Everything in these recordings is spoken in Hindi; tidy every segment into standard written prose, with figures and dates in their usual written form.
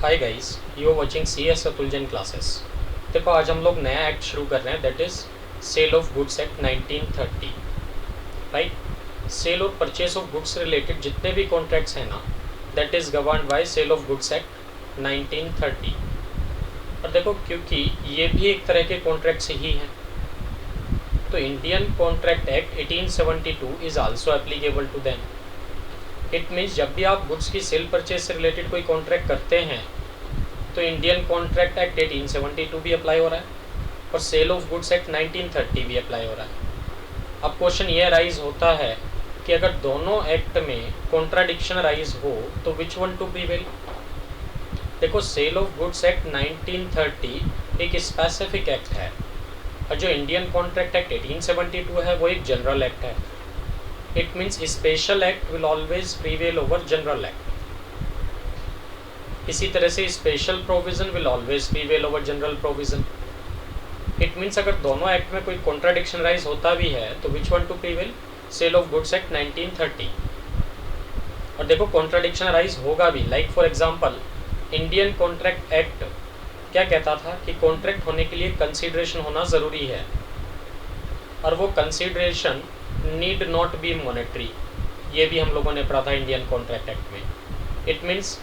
Hi guys, you are watching CS अतुलजन क्लासेस। देखो आज हम लोग नया एक्ट शुरू कर रहे हैं, that is Sale of goods Act 1930। Right, sale और परचेज ऑफ गुड्स रिलेटेड जितने भी कॉन्ट्रैक्ट्स हैं ना, that is governed by Sale of goods Act 1930। और देखो क्योंकि ये भी एक तरह के कॉन्ट्रैक्ट्स ही हैं, तो Indian Contract Act 1872 is also applicable to them. It means जब भी आप गुड्स की सेल परचेज से रिलेटेड कोई कॉन्ट्रैक्ट करते हैं तो इंडियन कॉन्ट्रैक्ट एक्ट 1872 भी अप्लाई हो रहा है और सेल ऑफ गुड्स एक्ट 1930 भी अप्लाई हो रहा है। अब क्वेश्चन ये राइज होता है कि अगर दोनों एक्ट में कॉन्ट्राडिक्शन राइज हो तो विच वन टू प्रीवेल। देखो, सेल ऑफ गुड्स एक्ट 1930 एक स्पेसिफिक एक्ट है और जो इंडियन कॉन्ट्रैक्ट एक्ट 1872 है वो एक जनरल एक्ट है। It means special act will always prevail over general act. इसी तरह से special provision will always prevail over general provision. It means अगर दोनों एक्ट में कोई कॉन्ट्राडिक्शन राइज होता भी है तो which one to prevail, Sale of goods Act 1930। और देखो कॉन्ट्राडिक्शन राइज होगा भी, like for example Indian Contract Act क्या कहता था कि कॉन्ट्रैक्ट होने के लिए कंसीडरेशन होना ज़रूरी है और वो consideration need not be monetary. ये भी हम लोगों ने पढ़ा था इंडियन कॉन्ट्रैक्ट एक्ट में। इट मीन्स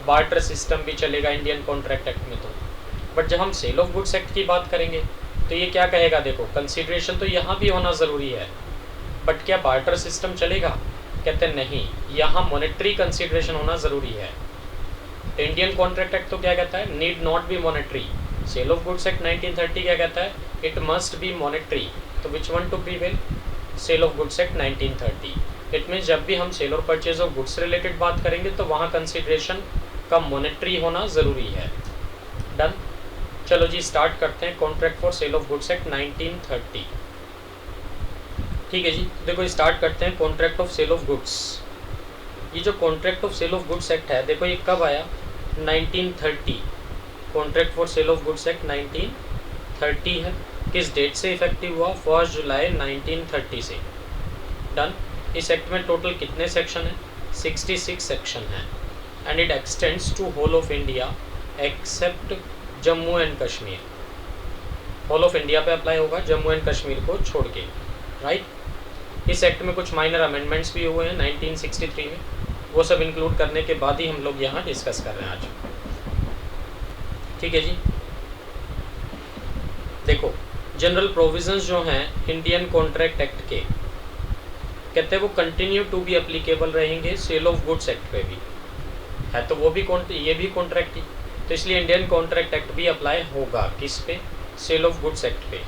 बार्टर सिस्टम भी चलेगा इंडियन कॉन्ट्रैक्ट एक्ट में। तो बट जब हम सेल ऑफ गुड्स एक्ट की बात करेंगे तो ये क्या कहेगा, देखो कंसीडरेशन तो यहाँ भी होना ज़रूरी है बट क्या बार्टर सिस्टम चलेगा? कहते हैं नहीं, यहाँ मॉनेटरी कंसीडरेशन होना ज़रूरी है। इंडियन कॉन्ट्रैक्ट एक्ट तो क्या कहता है, need not be monetary. Sale of goods Act 1930 क्या कहता है, इट मस्ट बी मॉनेटरी। तो which one to prevail, Sale of goods Act 1930। It means जब भी हम सेल और परचेज ऑफ गुड्स रिलेटेड बात करेंगे तो वहाँ कंसीडरेशन का मॉनेटरी होना ज़रूरी है। डन, चलो जी स्टार्ट करते हैं contract for cell of goods Act 1930। ठीक है जी, देखो स्टार्ट करते हैं contract of cell of goods. ये जो contract of cell of goods Act है, देखो ये कब आया, 1930। Contract for cell of goods Act 1930 है। किस डेट से इफेक्टिव हुआ, 1 जुलाई 1930 से। डन, इस एक्ट में टोटल कितने सेक्शन हैं, 66 सेक्शन हैं and it extends to whole of India except Jammu and Kashmir. Whole of India पे अप्लाई होगा, जम्मू एंड कश्मीर को छोड़ के। राइट, इस एक्ट में कुछ माइनर अमेंडमेंट्स भी हुए हैं 1963 में, वो सब इंक्लूड करने के बाद ही हम लोग यहाँ डिस्कस कर रहे हैं आज। ठीक है जी, देखो जनरल प्रोविजंस जो हैं इंडियन कॉन्ट्रैक्ट एक्ट के, कहते हैं वो कंटिन्यू टू बी एप्लीकेबल रहेंगे सेल ऑफ गुड्स एक्ट पे भी है, तो वो भी ये भी कॉन्ट्रैक्ट ही, तो इसलिए इंडियन कॉन्ट्रैक्ट एक्ट भी अप्लाई होगा किस पे, सेल ऑफ गुड्स एक्ट पे।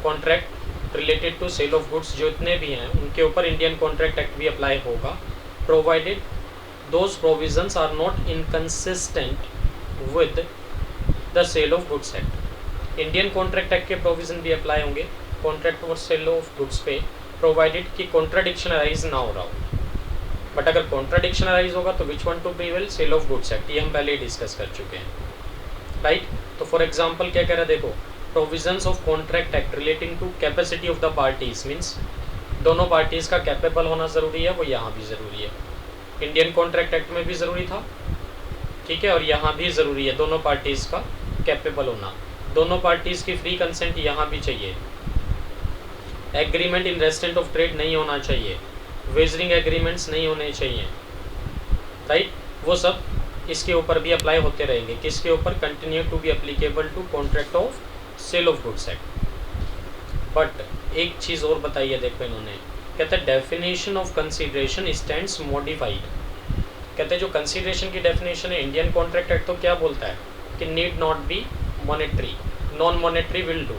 Contract related to sale of goods जो इतने भी हैं उनके ऊपर इंडियन कॉन्ट्रैक्ट एक्ट भी अप्लाई होगा, provided those provisions are not inconsistent with the Sale of goods Act. Indian Contract Act के प्रोविज़न भी अप्लाई होंगे कॉन्ट्रैक्ट और सेल ऑफ गुड्स पे, प्रोवाइडेड कि कॉन्ट्राडिक्शन अराइज ना हो रहा हो। बट अगर कॉन्ट्राडिक्शन अराइज होगा तो which one to prevail, Sale of goods Act. ये हम पहले ही डिस्कस कर चुके हैं। राइट, तो फॉर एग्जांपल क्या कह रहा है, देखो provisions of Contract Act relating to capacity of the parties, means दोनों पार्टीज़ का कैपेबल होना ज़रूरी है, वो यहाँ भी ज़रूरी है। इंडियन कॉन्ट्रैक्ट एक्ट में भी ज़रूरी था, ठीक है, और यहाँ भी ज़रूरी है दोनों पार्टीज़ का कैपेबल होना। दोनों पार्टीज़ की फ्री कंसेंट यहाँ भी चाहिए। एग्रीमेंट इन रेस्टेंट ऑफ ट्रेड नहीं होना चाहिए, वेजरिंग एग्रीमेंट्स नहीं होने चाहिए। राइट, वो सब इसके ऊपर भी अप्लाई होते रहेंगे। किसके ऊपर, continue to be applicable to contract of cell of goods Act. But एक चीज़ और बताइए, देखो इन्होंने कहते हैं definition of consideration stands modified. कहते हैं जो कंसीडरेशन की डेफिनेशन है इंडियन कॉन्ट्रैक्ट एक्ट तो क्या बोलता है कि need not be monetary, non monetary will do.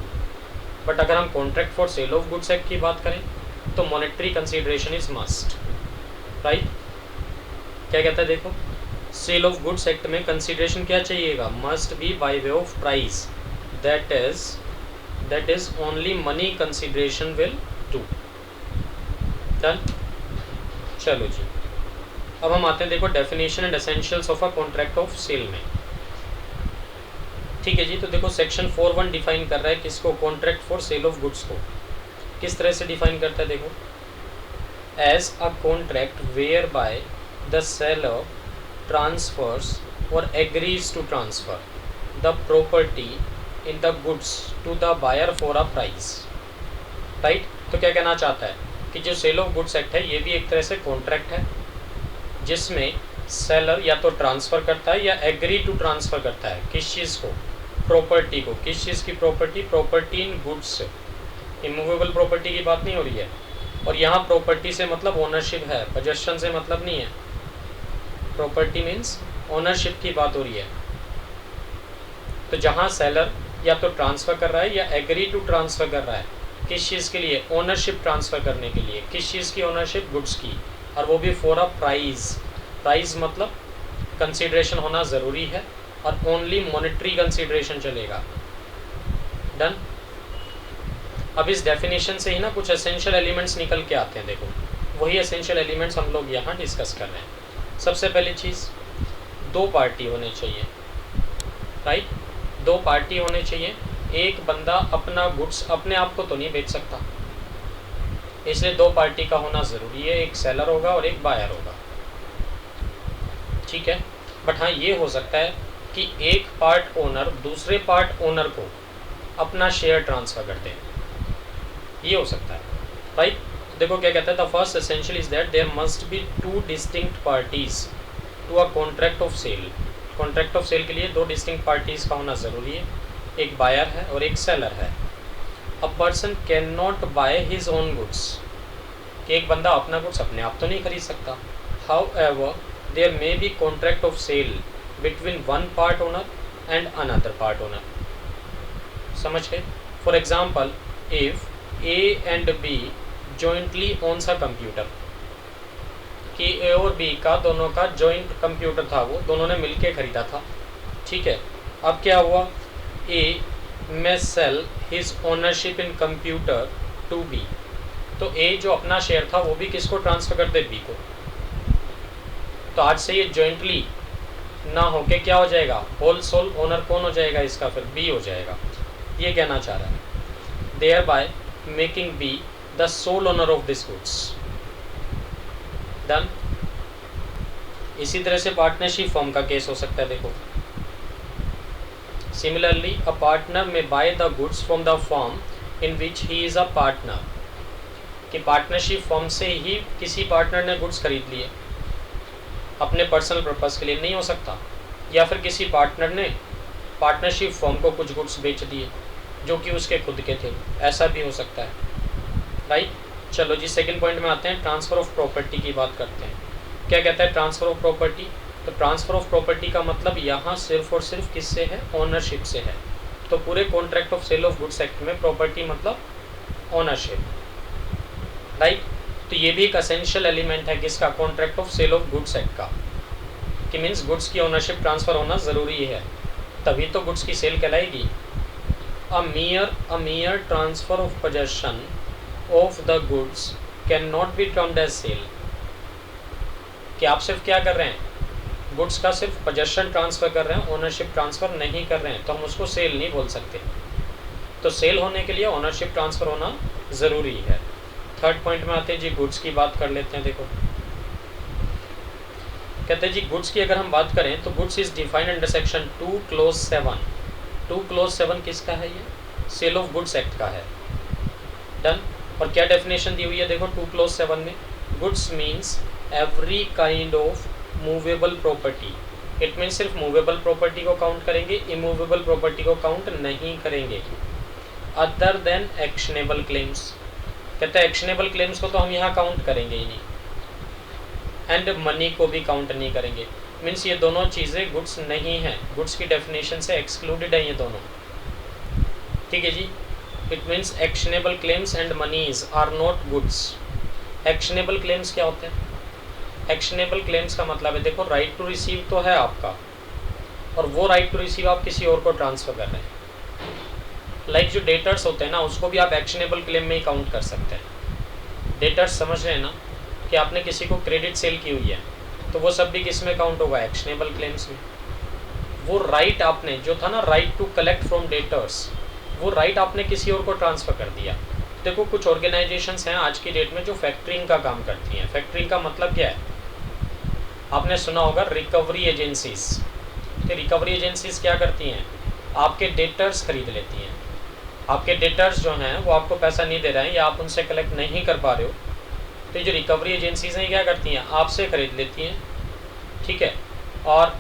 But अगर हम contract for cell of goods act की बात करें तो monetary consideration is must. Right, क्या कहता है, देखो सेल ऑफ गुड्स एक्ट में कंसीडरेशन क्या चाहिएगा, must be by way of price, that is only money consideration will do. Done, चलो जी अब हम आते हैं, देखो definition and essentials of a contract of cell में। ठीक है जी, तो देखो सेक्शन 4(1) डिफाइन कर रहा है किसको, contract for cell of goods को। किस तरह से डिफाइन करता है, देखो as a contract where by the seller transfers or agrees to transfer the property in the goods to the buyer for a price, right. तो क्या कहना चाहता है कि जो सेल ऑफ गुड्स एक्ट है ये भी एक तरह से कॉन्ट्रैक्ट है जिसमें सेलर या तो ट्रांसफ़र करता है या एग्री टू ट्रांसफ़र करता है किस चीज़ को, प्रॉपर्टी को। किस चीज़ की property, property in goods, immovable property की बात नहीं हो रही है। और यहाँ प्रॉपर्टी से मतलब ओनरशिप है, पोजेशन से मतलब नहीं है। प्रॉपर्टी मीन्स ओनरशिप की बात हो रही है। तो जहाँ सेलर या तो ट्रांसफ़र कर रहा है या एग्री टू ट्रांसफ़र कर रहा है, किस चीज़ के लिए, ओनरशिप ट्रांसफ़र करने के लिए। किस चीज़ की ओनरशिप, गुड्स की, और वो भी फॉर अ प्राइस। प्राइस मतलब कंसीडरेशन होना ज़रूरी है और ओनली मॉनेटरी कंसीडरेशन चलेगा। डन। अब इस डेफिनेशन से ही ना कुछ एसेंशियल एलिमेंट्स निकल के आते हैं। देखो वही एसेंशियल एलिमेंट्स हम लोग यहाँ डिस्कस कर रहे हैं। सबसे पहली चीज़, दो पार्टी होने चाहिए, राइट। दो पार्टी होने चाहिए। एक बंदा अपना गुड्स अपने आप को तो नहीं बेच सकता, इसलिए दो पार्टी का होना ज़रूरी है, एक सेलर होगा और एक बायर होगा, ठीक है। बट हाँ ये हो सकता है कि एक पार्ट ओनर दूसरे पार्ट ओनर को अपना शेयर ट्रांसफ़र कर दे, ये हो सकता है, राइट। देखो क्या कहता है, the first essential is that there must be two distinct parties to a contract of sale. Contract of sale के लिए दो डिस्टिंक्ट पार्टीज़ का होना ज़रूरी है, एक बायर है और एक सेलर है। A person can not by his own goods, कि एक बंदा अपना गुड्स अपने आप तो नहीं खरीद सकता। However there may be contract of sale between one part owner and another part owner. समझ गए। For example, if A and B jointly owns a computer, कि ए और बी का दोनों का जॉइंट कंप्यूटर था, वो दोनों ने मिलके खरीदा था, ठीक है। अब क्या हुआ, ए में sale his ownership in computer to B, तो ए जो अपना शेयर था वो भी किसको ट्रांसफ़र कर दे, बी को। तो आज से ये जॉइंटली ना होके क्या हो जाएगा, होल सोल ओनर कौन हो जाएगा इसका, फिर बी हो जाएगा। ये कहना चाह रहा है, thereby making B the sole owner of this goods. Done. इसी तरह से पार्टनरशिप फॉर्म का केस हो सकता है। देखो सिमिलरली अ पार्टनर में by the goods from the firm in which he is a partner, कि पार्टनरशिप फॉर्म से ही किसी पार्टनर ने गुड्स खरीद लिए अपने पर्सनल पर्पस के लिए, नहीं हो सकता। या फिर किसी पार्टनर ने पार्टनरशिप फॉर्म को कुछ गुड्स बेच दिए जो कि उसके खुद के थे, ऐसा भी हो सकता है, राइट। चलो जी सेकंड पॉइंट में आते हैं, ट्रांसफ़र ऑफ प्रॉपर्टी की बात करते हैं। क्या कहता है ट्रांसफ़र ऑफ प्रॉपर्टी, तो ट्रांसफ़र ऑफ प्रॉपर्टी का मतलब यहाँ सिर्फ और सिर्फ किससे है, ओनरशिप से है। तो पूरे contract of cell of goods act में प्रॉपर्टी मतलब ओनरशिप, राइट। तो ये भी एक असेंशियल एलिमेंट है किसका, contract of cell of goods act का, कि मीन्स गुड्स की ओनरशिप ट्रांसफ़र होना ज़रूरी है, तभी तो गुड्स की सेल कहलाएगी। A mere transfer of possession of the goods can not be termed as sale, कि आप सिर्फ क्या कर रहे हैं, गुड्स का सिर्फ पोजेशन ट्रांसफ़र कर रहे हैं, ओनरशिप ट्रांसफ़र नहीं कर रहे हैं, तो हम उसको सेल नहीं बोल सकते। तो सेल होने के लिए ओनरशिप ट्रांसफ़र होना ज़रूरी है। थर्ड पॉइंट में आते हैं जी, गुड्स की बात कर लेते हैं। देखो कहते हैं जी गुड्स की अगर हम बात करें तो goods is defined under section 2 close 7। 2 close 7 किसका है, ये सेल ऑफ गुड्स एक्ट का है। डन। और क्या डेफिनेशन दी हुई है, देखो 2 क्लोज 7 में, goods means every kind of movable property. It means सिर्फ मूवेबल प्रॉपर्टी को काउंट करेंगे, इमूवेबल प्रॉपर्टी को काउंट नहीं करेंगे। अदर देन एक्शनेबल क्लेम्स, कहते हैं एक्शनेबल क्लेम्स को तो हम यहाँ काउंट करेंगे ही नहीं, एंड मनी को भी काउंट नहीं करेंगे। मीन्स ये दोनों चीज़ें गुड्स नहीं हैं, गुड्स की डेफिनेशन से एक्सक्लूडेड है ये दोनों, ठीक है जी। It means actionable claims and moneys are not goods. Actionable claims क्या होते हैं, एक्शनेबल क्लेम्स का मतलब है, देखो राइट टू रिसीव तो है आपका, और वो राइट टू रिसीव आप किसी और को ट्रांसफ़र कर रहे हैं। लाइक जो डेटर्स होते हैं ना, उसको भी आप एक्शनेबल क्लेम में ही काउंट कर सकते हैं। डेटर्स समझ रहे हैं ना, कि आपने किसी को क्रेडिट सेल की हुई है, तो वो सब भी किस में काउंट होगा, एक्शनेबल क्लेम्स में। वो राइट आपने जो था ना, right to collect from debtors, वो राइट आपने किसी और को ट्रांसफ़र कर दिया। देखो कुछ ऑर्गेनाइजेशंस हैं आज की डेट में जो फैक्टरिंग का काम करती हैं। फैक्टरिंग का मतलब क्या है, आपने सुना होगा रिकवरी एजेंसीज। तो रिकवरी एजेंसीज क्या करती हैं, आपके डेटर्स खरीद लेती हैं। आपके डेटर्स जो हैं वो आपको पैसा नहीं दे रहे हैं या आप उनसे कलेक्ट नहीं कर पा रहे हो, तो ये जो रिकवरी एजेंसीज हैं क्या करती हैं, आपसे खरीद लेती हैं, ठीक है, और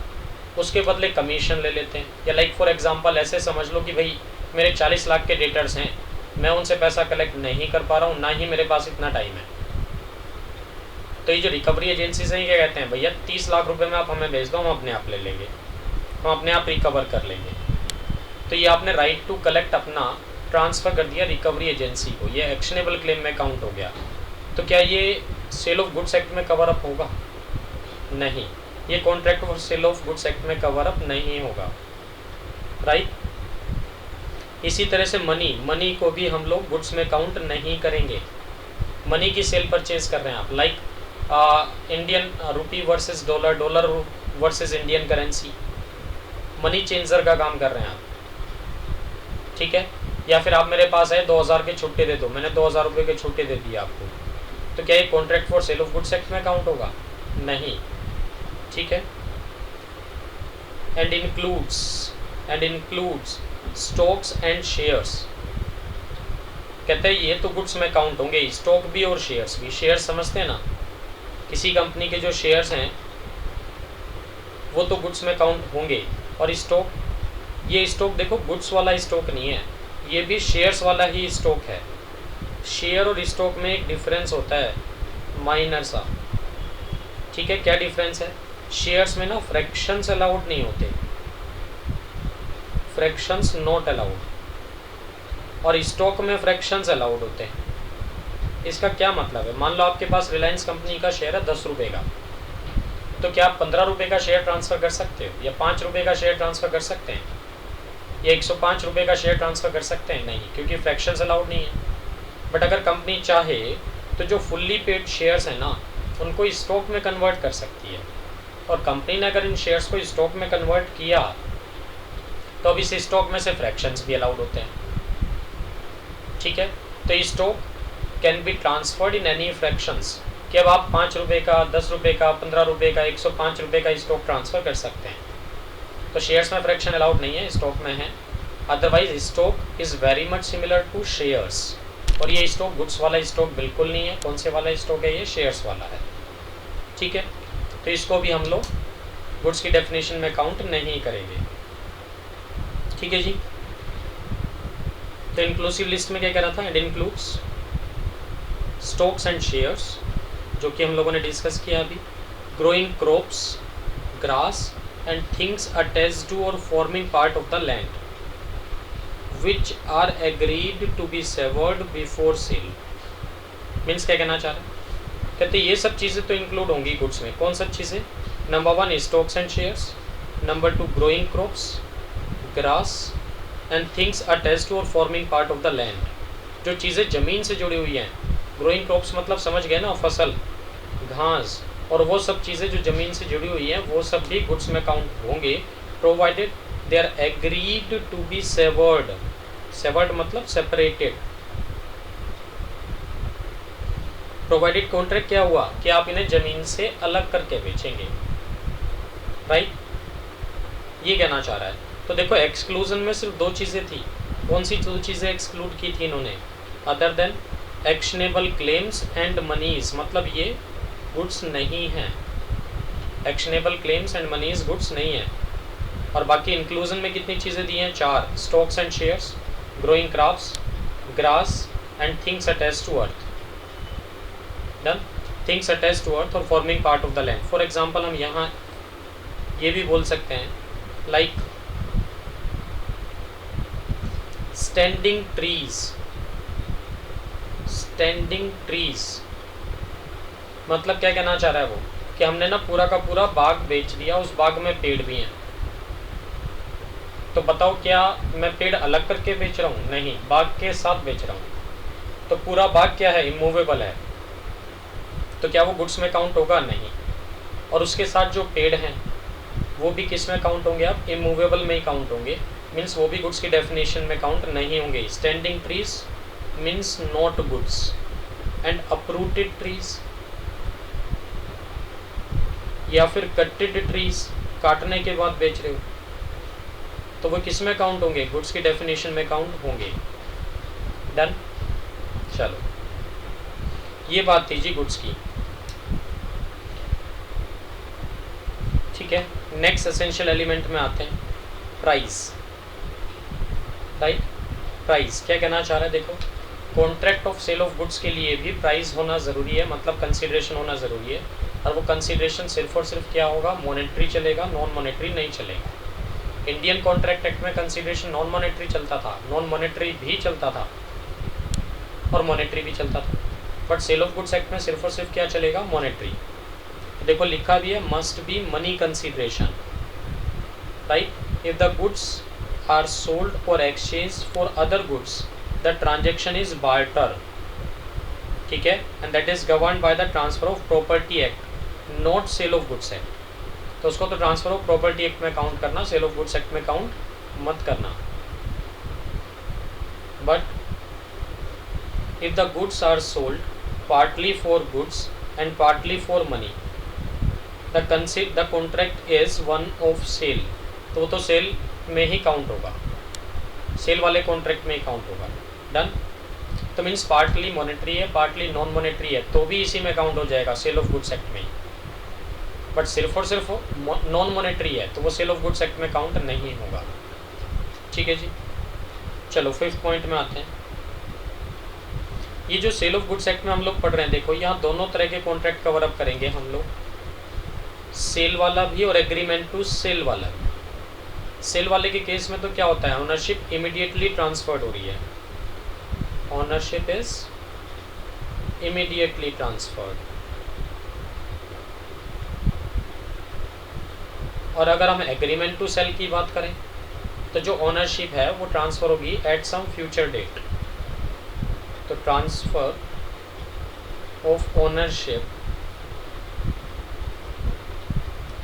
उसके बदले कमीशन ले लेते हैं। या लाइक फॉर एग्जांपल ऐसे समझ लो कि भाई मेरे 40 लाख के डेटर्स हैं, मैं उनसे पैसा कलेक्ट नहीं कर पा रहा हूँ, ना ही मेरे पास इतना टाइम है। तो ये जो रिकवरी एजेंसीज हैं क्या कहते हैं, भैया 30 लाख रुपए में आप हमें भेज दो, हम अपने आप ले लेंगे, हम अपने आप रिकवर कर लेंगे। तो ये आपने राइट टू कलेक्ट अपना ट्रांसफ़र कर दिया रिकवरी एजेंसी को, ये एक्शनेबल क्लेम में काउंट हो गया। तो क्या ये सेल ऑफ गुड्स एक्ट में कवर अप होगा? नहीं, ये contract for cell of goods act में कवर अप नहीं होगा, राइट। इसी तरह से मनी को भी हम लोग गुड्स में काउंट नहीं करेंगे। मनी की सेल परचेज कर रहे हैं आप, like Indian rupee versus dollar, dollar versus Indian currency, money changer का काम कर रहे हैं आप, ठीक है। या फिर आप मेरे पास आए 2000 के छुट्टे दे दो, मैंने 2000 रुपये के छुट्टे दे दिए आपको, तो क्या ये contract for cell of goods act में काउंट होगा? नहीं, ठीक है। And includes stocks and shares, कहते हैं ये तो गुड्स में काउंट होंगे, स्टॉक भी और शेयर्स भी। शेयर्स समझते हैं ना, किसी कंपनी के जो शेयर्स हैं वो तो गुड्स में काउंट होंगे, और स्टॉक, ये स्टॉक देखो गुड्स वाला स्टॉक नहीं है, ये भी शेयर्स वाला ही स्टॉक है। शेयर और स्टॉक में एक डिफरेंस होता है माइनर सा, ठीक है। क्या डिफरेंस है? शेयर्स में ना फ्रैक्शंस अलाउड नहीं होते, फ्रैक्शंस नॉट अलाउड, और स्टॉक में फ्रैक्शंस अलाउड होते हैं। इसका क्या मतलब है? मान लो आपके पास रिलायंस कंपनी का शेयर है 10 रुपये का, तो क्या आप 15 रुपये का शेयर ट्रांसफ़र कर सकते हो, या 5 रुपये का शेयर ट्रांसफ़र कर सकते हैं, या 105 रुपये का शेयर ट्रांसफ़र कर सकते हैं? नहीं, क्योंकि फ्रैक्शंस अलाउड नहीं है। बट अगर कंपनी चाहे तो जो फुल्ली पेड शेयर्स हैं ना, उनको स्टॉक में कन्वर्ट कर सकती है, और कंपनी ने अगर इन शेयर्स को स्टॉक में कन्वर्ट किया तो अब इस स्टॉक में से फ्रैक्शंस भी अलाउड होते हैं, ठीक है। तो stock can be transferred in any fractions, कि अब आप 5 रुपये का, 10 रुपये का, 15 रुपये का, 105 रुपये का स्टॉक ट्रांसफ़र कर सकते हैं। तो शेयर्स में फ्रैक्शन अलाउड नहीं है, स्टॉक में है। Otherwise stock is very much similar to shares, और ये स्टॉक गुड्स वाला स्टॉक बिल्कुल नहीं है। कौन से वाला स्टॉक है? ये शेयर्स वाला है, ठीक है। तो इसको भी हम लोग गुड्स की डेफिनेशन में काउंट नहीं करेंगे, ठीक है जी। तो इंक्लूसिव लिस्ट में क्या कह रहा था? And includes stocks and shares, जो कि हम लोगों ने डिस्कस किया अभी, growing crops, grass and things attached to or forming part of the land which are agreed to be severed before sale. Means क्या कहना चाह रहे हैं? कहते ये सब चीज़ें तो इंक्लूड होंगी गुड्स में। कौन सब चीज़ें? Number 1 stocks and shares, number 2 growing crops, grass and things attached to or forming part of the land, जो चीज़ें ज़मीन से जुड़ी हुई हैं। ग्रोइंग क्रॉप्स मतलब समझ गए ना, फसल, घास, और वो सब चीज़ें जो ज़मीन से जुड़ी हुई हैं वो सब भी गुड्स में काउंट होंगे, provided they are agreed to be severed. Severed मतलब सेपरेटेड। प्रोवाइडेड कॉन्ट्रैक्ट क्या हुआ कि आप इन्हें ज़मीन से अलग करके बेचेंगे, राइट, ये कहना चाह रहा है। तो देखो एक्सक्लूजन में सिर्फ 2 चीज़ें थी। कौन सी 2 चीज़ें एक्सक्लूड की थी इन्होंने? Other than actionable claims and moneys, मतलब ये गुड्स नहीं हैं। Actionable claims and moneys goods नहीं है। और बाकी इंक्लूजन में कितनी चीज़ें दी हैं? 4, stocks and shares, growing crops, grass and things attached to earth. Done. Things attached to earth or forming part of the land. For example हम यहाँ ये भी बोल सकते हैं, like standing trees. Standing trees मतलब क्या कहना चाह रहा है वो, कि हमने ना पूरा का पूरा बाग बेच दिया, उस बाग में पेड़ भी हैं, तो बताओ क्या मैं पेड़ अलग करके बेच रहा हूँ? नहीं, बाग के साथ बेच रहा हूँ। तो पूरा बाग क्या है? इमूवेबल है, तो क्या वो गुड्स में काउंट होगा? नहीं। और उसके साथ जो पेड़ हैं वो भी किस में काउंट होंगे? आप इमूवेबल में ही काउंट होंगे, मीन्स वो भी गुड्स की डेफिनेशन में काउंट नहीं होंगे। Standing trees means not goods, and uprooted trees या फिर कटेड ट्रीज, काटने के बाद बेच रहे हो, तो वो किस में काउंट होंगे? गुड्स की डेफिनेशन में काउंट होंगे। डन। चलो ये बात थी जी गुड्स की। ठीक है, नेक्स्ट एसेंशियल एलिमेंट में आते हैं, प्राइस। राइट, प्राइस क्या कहना चाह रहा है? देखो, contract of cell of goods के लिए भी प्राइस होना ज़रूरी है, मतलब कंसीडरेशन होना ज़रूरी है। और वो कंसीडरेशन सिर्फ और सिर्फ क्या होगा? मॉनेटरी चलेगा, नॉन मॉनेटरी नहीं चलेगा। इंडियन कॉन्ट्रैक्ट एक्ट में कंसीडरेशन नॉन मॉनेटरी चलता था, नॉन मॉनेटरी भी चलता था और मॉनेटरी भी चलता था, but Sale of goods act में सिर्फ और सिर्फ क्या चलेगा? मॉनेटरी। तो देखो लिखा भी है, must be money consideration. Right, if the goods are sold or exchange for other goods the transaction is barter. ठीक है, and that is govern by the transfer of property act, not sale of goods act. तो उसको तो ट्रांसफर ऑफ प्रॉपर्टी एक्ट में काउंट करना, सेल ऑफ गुड्स एक्ट में काउंट मत करना। But if the goods are sold partly for goods and partly for money, the contract is one of sale, तो वो तो सेल में ही काउंट होगा, सेल वाले कॉन्ट्रैक्ट में ही काउंट होगा। डन। तो मीन्स पार्टली मॉनेटरी है, पार्टली नॉन मॉनेटरी है, तो भी इसी में काउंट हो जाएगा, सेल ऑफ गुड्स एक्ट में ही। बट सिर्फ और सिर्फ नॉन मॉनेटरी है तो वो सेल ऑफ गुड्स एक्ट में काउंट नहीं होगा। ठीक है जी, चलो फिफ्थ पॉइंट में आते हैं। ये जो सेल ऑफ गुड्स एक्ट में हम लोग पढ़ रहे हैं, देखो यहाँ दोनों तरह के कॉन्ट्रैक्ट कवर अप करेंगे हम लोग, सेल वाला भी और एग्रीमेंट टू सेल वाला भी। सेल वाले के केस में तो क्या होता है? ओनरशिप इमीडिएटली ट्रांसफर्ड हो रही है, ओनरशिप इज इमीडिएटली ट्रांसफर्ड। और अगर हम एग्रीमेंट टू सेल की बात करें तो जो ओनरशिप है वो ट्रांसफ़र होगी एट सम फ्यूचर डेट। तो transfer of ownership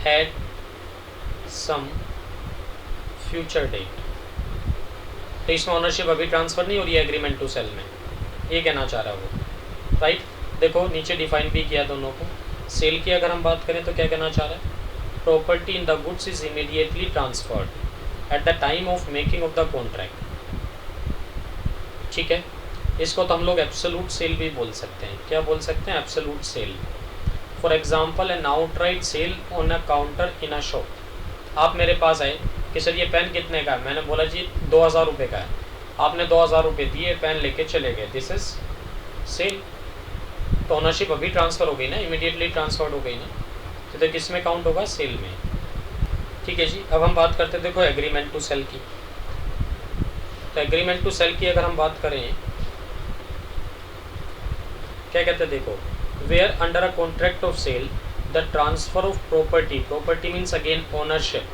at some future date. तो इसमें ओनरशिप अभी ट्रांसफ़र नहीं हो रही है एग्रीमेंट टू सेल में, ये कहना चाह रहा है वो। राइट, देखो नीचे डिफाइन भी किया दोनों को। सेल की अगर हम बात करें तो क्या कहना चाह रहा है? Property in the goods is immediately transferred at the time of making of the contract. ठीक है, इसको तो हम लोग एब्सोल्यूट सेल भी बोल सकते हैं। क्या बोल सकते हैं? Absolute sale. For example an outright sale on a counter in a shop. आप मेरे पास आए कि सर ये पेन कितने का है, मैंने बोला जी 2000 रुपये का है, आपने 2000 रुपये दिए, पेन लेके चले गए, दिस इज सेल। तो ओनरशिप अभी ट्रांसफ़र हो गई ना, इमीडिएटली ट्रांसफर्ड हो गई ना, तो किस में काउंट होगा? सेल में। ठीक है जी, अब हम बात करते हैं देखो एग्रीमेंट टू सेल की। तो एग्रीमेंट टू सेल की अगर हम बात करें, क्या कहते हैं देखो, where under a contract of sale the transfer of property, property means again ownership,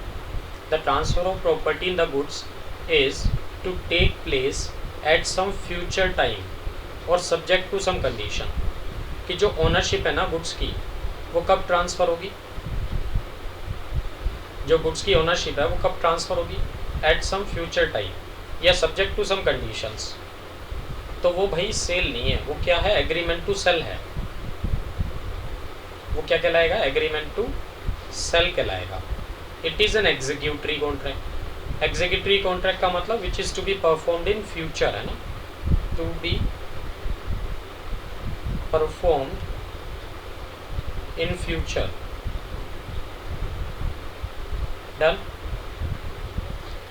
the transfer of property in the goods is to take place at some future time और सब्जेक्ट टू सम कंडीशन। कि जो ओनरशिप है ना गुड्स की, वो कब ट्रांसफ़र होगी? जो गुड्स की ओनरशिप है वो कब ट्रांसफ़र होगी? एट सम फ्यूचर टाइम या सब्जेक्ट टू सम कंडीशंस। तो वो भाई सेल नहीं है, वो क्या है? एग्रीमेंट टू सेल है। वो क्या कहलाएगा? एग्रीमेंट टू सेल कहलाएगा। It is an executory contract. Executory contract का मतलब which is to be performed in future, है ना, to be performed in future. Done.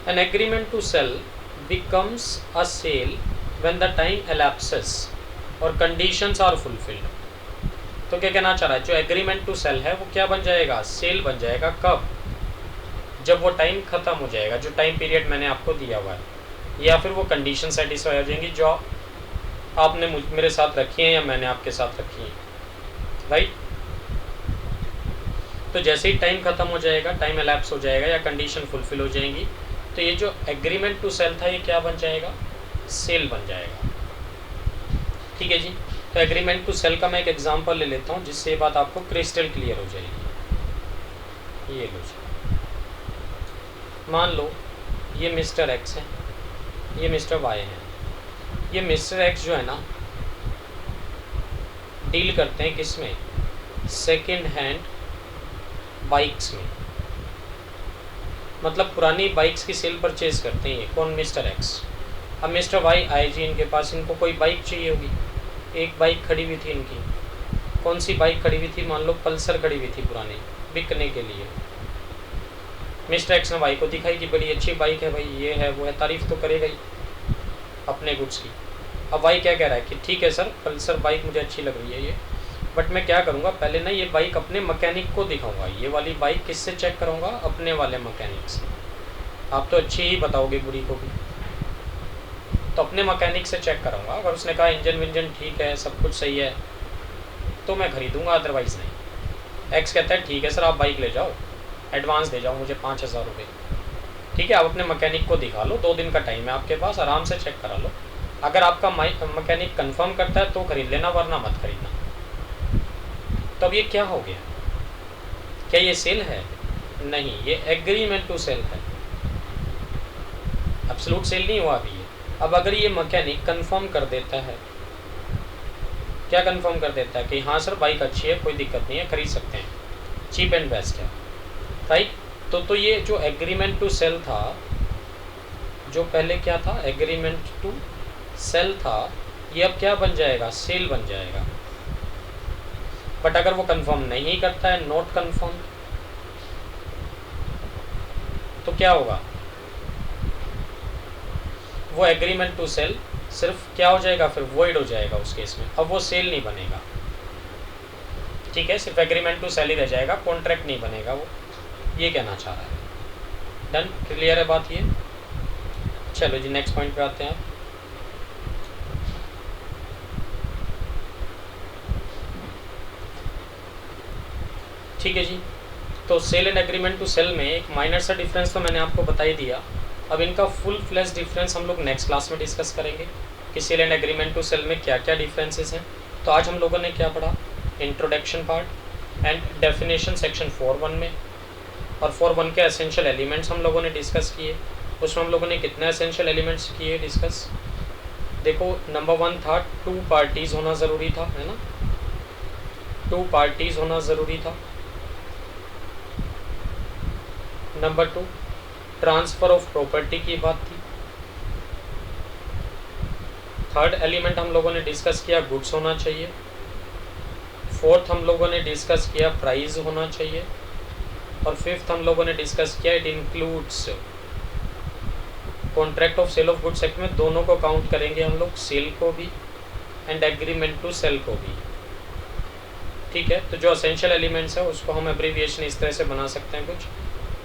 An agreement to sell becomes a sale when the time elapses और conditions are fulfilled. तो क्या कहना चाह रहा है? जो एग्रीमेंट टू सेल है वो क्या बन जाएगा? सेल बन जाएगा। कब? जब वो टाइम ख़त्म हो जाएगा, जो टाइम पीरियड मैंने आपको दिया हुआ है, या फिर वो कंडीशन सेटिस्फाई हो जाएंगी जो आपने मेरे साथ रखी हैं या मैंने आपके साथ रखी हैं। राइट, तो जैसे ही टाइम ख़त्म हो जाएगा, टाइम एलैप्स हो जाएगा या कंडीशन फुलफिल हो जाएंगी, तो ये जो एग्रीमेंट टू सेल था ये क्या बन जाएगा? सेल बन जाएगा। ठीक है जी, तो एग्रीमेंट टू सेल का मैं एक एग्जांपल ले लेता हूँ जिससे ये बात आपको क्रिस्टल क्लियर हो जाएगी। ये लो जी, मान लो ये मिस्टर एक्स है, ये मिस्टर वाई है। ये मिस्टर एक्स जो है ना, डील करते हैं किस में? सेकेंड हैंड बाइक्स में, मतलब पुरानी बाइक्स की सेल परचेज करते हैं ये कौन, मिस्टर एक्स। अब मिस्टर वाई आए जी इनके पास, इनको कोई बाइक चाहिए होगी, एक बाइक खड़ी हुई थी इनकी, कौन सी बाइक खड़ी हुई थी, मान लो पल्सर खड़ी हुई थी पुरानी, बिकने के लिए। मिस्टर एक्स ने वाई को दिखाई कि बड़ी अच्छी बाइक है भाई, ये है वो है, तारीफ़ तो करेगा ही अपने गुड्स की। अब वाई क्या कह रहा है कि ठीक है सर, पल्सर बाइक मुझे अच्छी लग रही है ये, बट मैं क्या करूँगा, पहले ना ये बाइक अपने मैकेनिक को दिखाऊंगा। ये वाली बाइक किससे चेक कराऊंगा, अपने वाले मैकेनिक से। आप तो अच्छी ही बताओगे बुरी को भी, तो अपने मैकेनिक से चेक कराऊंगा। अगर उसने कहा इंजन विंजन ठीक है, सब कुछ सही है, तो मैं खरीदूंगा, अदरवाइज़ नहीं। एक्स कहता है ठीक है सर, आप बाइक ले जाओ, एडवांस दे जाओ मुझे 5,000 रुपये। ठीक है, आप अपने मैकेनिक को दिखा लो, 2 दिन का टाइम है आपके पास, आराम से चेक करा लो। अगर आपका मैकेनिक कंफर्म करता है तो खरीद लेना, वरना मत खरीदना। तो अब ये क्या हो गया, क्या ये सेल है? नहीं, ये एग्रीमेंट टू सेल है, एब्सोल्यूट सेल नहीं हुआ अभी ये। अब अगर ये मैकेनिक कंफर्म कर देता है, क्या कंफर्म कर देता है कि हाँ सर बाइक अच्छी है, कोई दिक्कत नहीं है, खरीद सकते हैं, चीप एंड बेस्ट है, राइट। तो ये जो एग्रीमेंट टू सेल था, जो पहले क्या था, एग्रीमेंट टू सेल था, ये अब क्या बन जाएगा, सेल बन जाएगा। बट अगर वो कंफर्म नहीं करता है, नॉट कंफर्म, तो क्या होगा, वो एग्रीमेंट टू सेल सिर्फ क्या हो जाएगा, फिर वॉइड हो जाएगा उस केस में। अब वो सेल नहीं बनेगा, ठीक है, सिर्फ एग्रीमेंट टू सेल ही रह जाएगा, कॉन्ट्रैक्ट नहीं बनेगा वो, ये कहना चाह रहा है। डन, क्लियर है बात ये। चलो जी नेक्स्ट पॉइंट पे आते हैं। ठीक है जी, तो sale and agreement to sale में एक माइनर सा डिफरेंस तो मैंने आपको बता ही दिया। अब इनका फुल फ्लैश डिफरेंस हम लोग नेक्स्ट क्लास में डिस्कस करेंगे कि sale and agreement to sale में क्या क्या डिफरेंसेस हैं। तो आज हम लोगों ने क्या पढ़ा, introduction part and definition section 4.1 में, और 4.1 के एसेंशियल एलिमेंट्स हम लोगों ने डिस्कस किए। उसमें हम लोगों ने कितने एसेंशियल एलिमेंट्स किए डिस्कस, देखो नंबर 1 था 2 पार्टीज़ होना ज़रूरी था, है ना, 2 पार्टीज़ होना ज़रूरी था। नंबर 2 ट्रांसफ़र ऑफ प्रॉपर्टी की बात थी। थर्ड एलिमेंट हम लोगों ने डिस्कस किया गुड्स होना चाहिए। फोर्थ हम लोगों ने डिस्कस किया प्राइस होना चाहिए। और फिफ्थ हम लोगों ने डिस्कस किया it includes, contract of cell of goods act में दोनों को काउंट करेंगे हम लोग, सेल को भी एंड एग्रीमेंट टू सेल को भी। ठीक है, तो जो असेंशियल एलिमेंट्स है उसको हम एब्रीविएशन इस तरह से बना सकते हैं कुछ,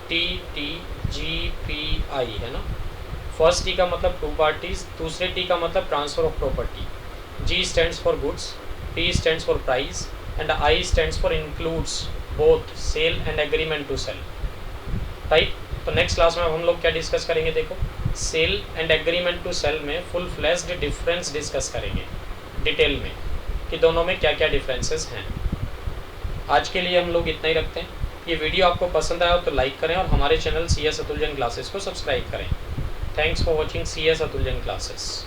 TTGPI है ना। फर्स्ट टी का मतलब 2 पार्टीज, दूसरे टी का मतलब transfer of property. G stands for goods, P stands for price and I stands for includes both sale and agreement to sale, right. तो नेक्स्ट क्लास में अब हम लोग क्या डिस्कस करेंगे, देखो sale and agreement to sale में फुल फ्लैश्ड डिफरेंस डिस्कस करेंगे डिटेल में कि दोनों में क्या क्या डिफरेंसेस हैं। आज के लिए हम लोग इतना ही रखते हैं। ये वीडियो आपको पसंद आया हो तो लाइक करें और हमारे channel CS Atul Jain classes को सब्सक्राइब करें। Thanks for watching CS Atul Jain classes.